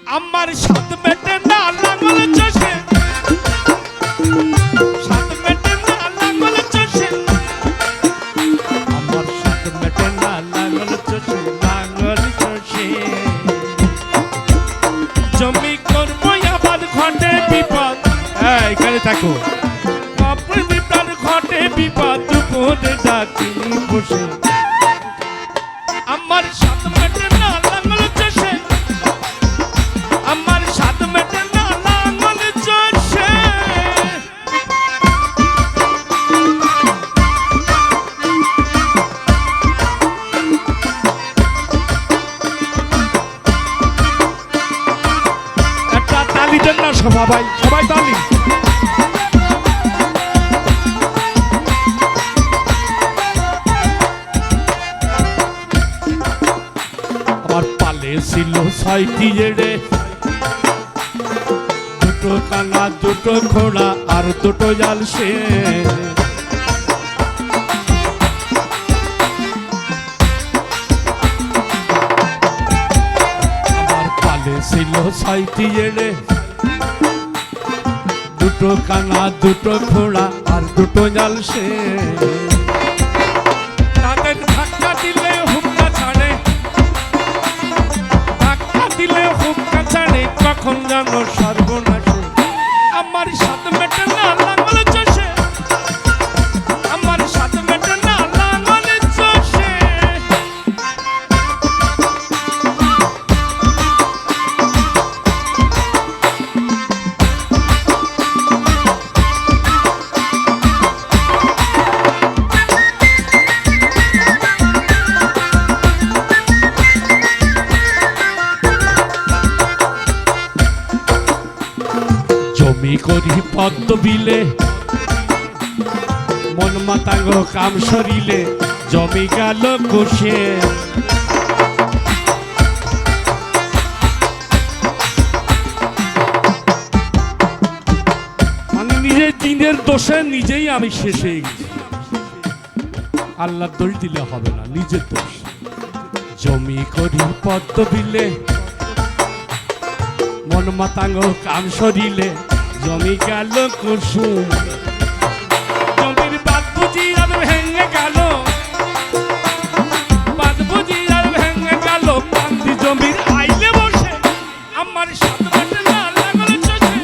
আমার সাত মেটে না লাঙ্গল চষে, সাত মেটে না লাঙ্গল চষে, আমার সাত মেটে না লাঙ্গল চষে, লাঙ্গল চষে। জমি করবো আবার ঘটে বিপদ, এখানে থাকো, বাপরে বিপদ ঘটে বিপদ, দুপুরে ডাকি বসে। আমার সাত মেটে না লাঙ্গল চষে, আমার সাত মেটে না লাঙ্গল চষে। একটা তালি দেন না সবাই, সবাই তালি। আমার পালে ছিল ছয়টি জেড়ে, দুটো কানা দুটো ঘোড়া আর দুটো জাল সে। আমার পালে ছিল ছয়টি জেড়ে, দুটো কানা দুটো ঘোড়া আর দুটো জাল সে। তাদের ধাক্কা দিলে হুক্কা ছাড়ে, ধাক্কা দিলে হুক্কা ছাড়ে, কখন জানো সর্বনাশে। আমার সাত মেটে না লাঙ্গল চষে, আমার সাত মেটে না লাঙ্গল চষে। জমি করি পদ্ম বিলে, মন মাতাঙ্গ কাম সরিলে, জমি গেল কোষে। মানে নিজের দিনের দোষে নিজেই আমি শেষ হয়ে গেছি, আল্লাহর দোষ দিলে হবে না, নিজের দোষ। জমি করি পদ্ম বিলে, মন মাতাঙ্গ কাম সরিলে, জমি গেল কুসুম। জমির বাদ বুঝি আর ভেঙে গেল, বাদ বুঝি আর ভেঙে গেল, বান্দি জমির আইলে বসে। আমার সাত মেটে না লাঙ্গল চষে,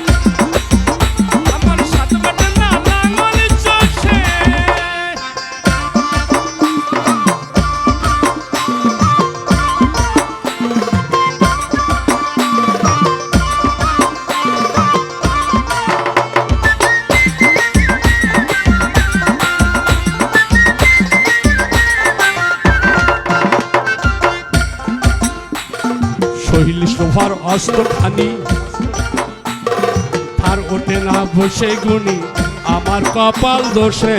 আমার সাত মেটে না লাঙ্গল চষে। শৈল শোভার অস্ত্রখানি, আর ওঠে না বসে গুনি, আমার কপাল দোষে।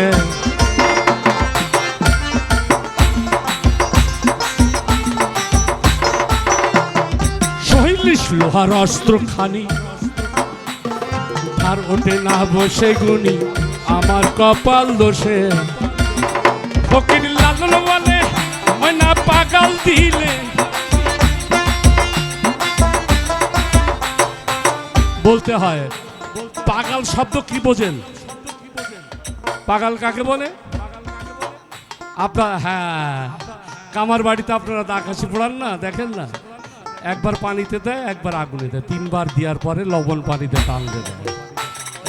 শৈল লোহার অস্ত্রখানি, আর ওঠে না বসে গুনি, আমার কপাল দোষে। ফকির লালন বলে ওই না পাগাল দিলে, বলতে হয় পাগাল শব্দ কি বোঝেন? পাগাল কাকে বলে আপনার? হ্যাঁ, কামার বাড়িতে আপনারা আকাশি পোড়ান না, দেখেন না, একবার পানিতে দেয়, একবার আগুনে দেয়, তিনবার দেওয়ার পরে লবণ পানিতে টান দেয়,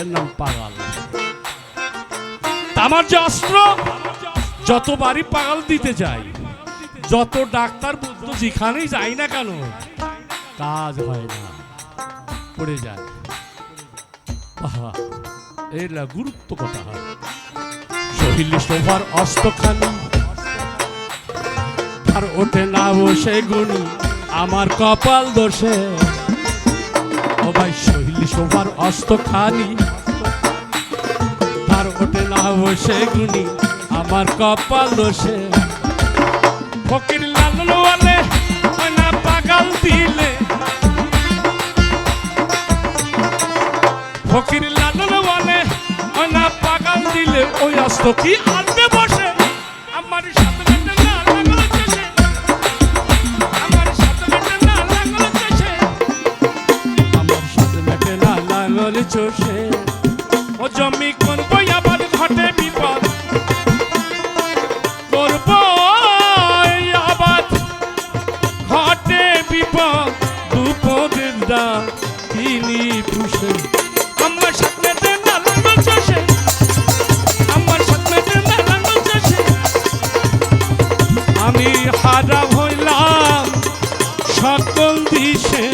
এর নাম পাগাল। আমার যে অস্ত্র, যতবারই পাগাল দিতে যাই, যত ডাক্তার বুদ্ধ যেখানেই যাই না কেন, কাজ হয় না, পড়ে যায়। এরা গুরুত্ব কথা হয়। শৈল শোভার অস্ত্রখানি, আর ওঠে না বসে গুনি, আমার কপাল দোষে। ও ভাই, শৈল শোভার অস্ত্রখানি, আর ওঠে না বসে গুনি, আমার কপাল দোষে। ফকির লালন বলে ওই না পাগাল দিলে, ফকির লালন বলে ওই না পাগাল দিলে, ওই অস্ত্র কি আনবে বসে। আমার সাথে মেটে না লাঙ্গল চষে, আমার সাথে মেটে না লাঙ্গল চষে। লাঙল চষে ও জমি করবো আবার ঘটে বিপদ করবো আবার ঘটে বিপদ দুপদের দা তিনি পুষে আমার সাথে না লাঙল চষে আমার সাথে না লাঙল চষে আমি হারা হইলাম সকল দিশে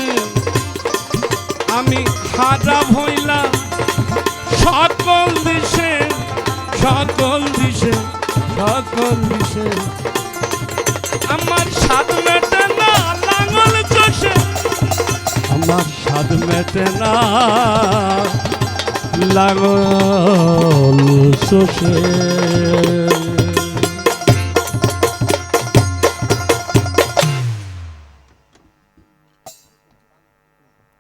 আমি হারা হইলাম সকল দিশে সকল দিশে সকল দিশে আমার স্বাদ মেটে না লাঙল চষে আমার স্বাদ মেটে না লাঙল চষে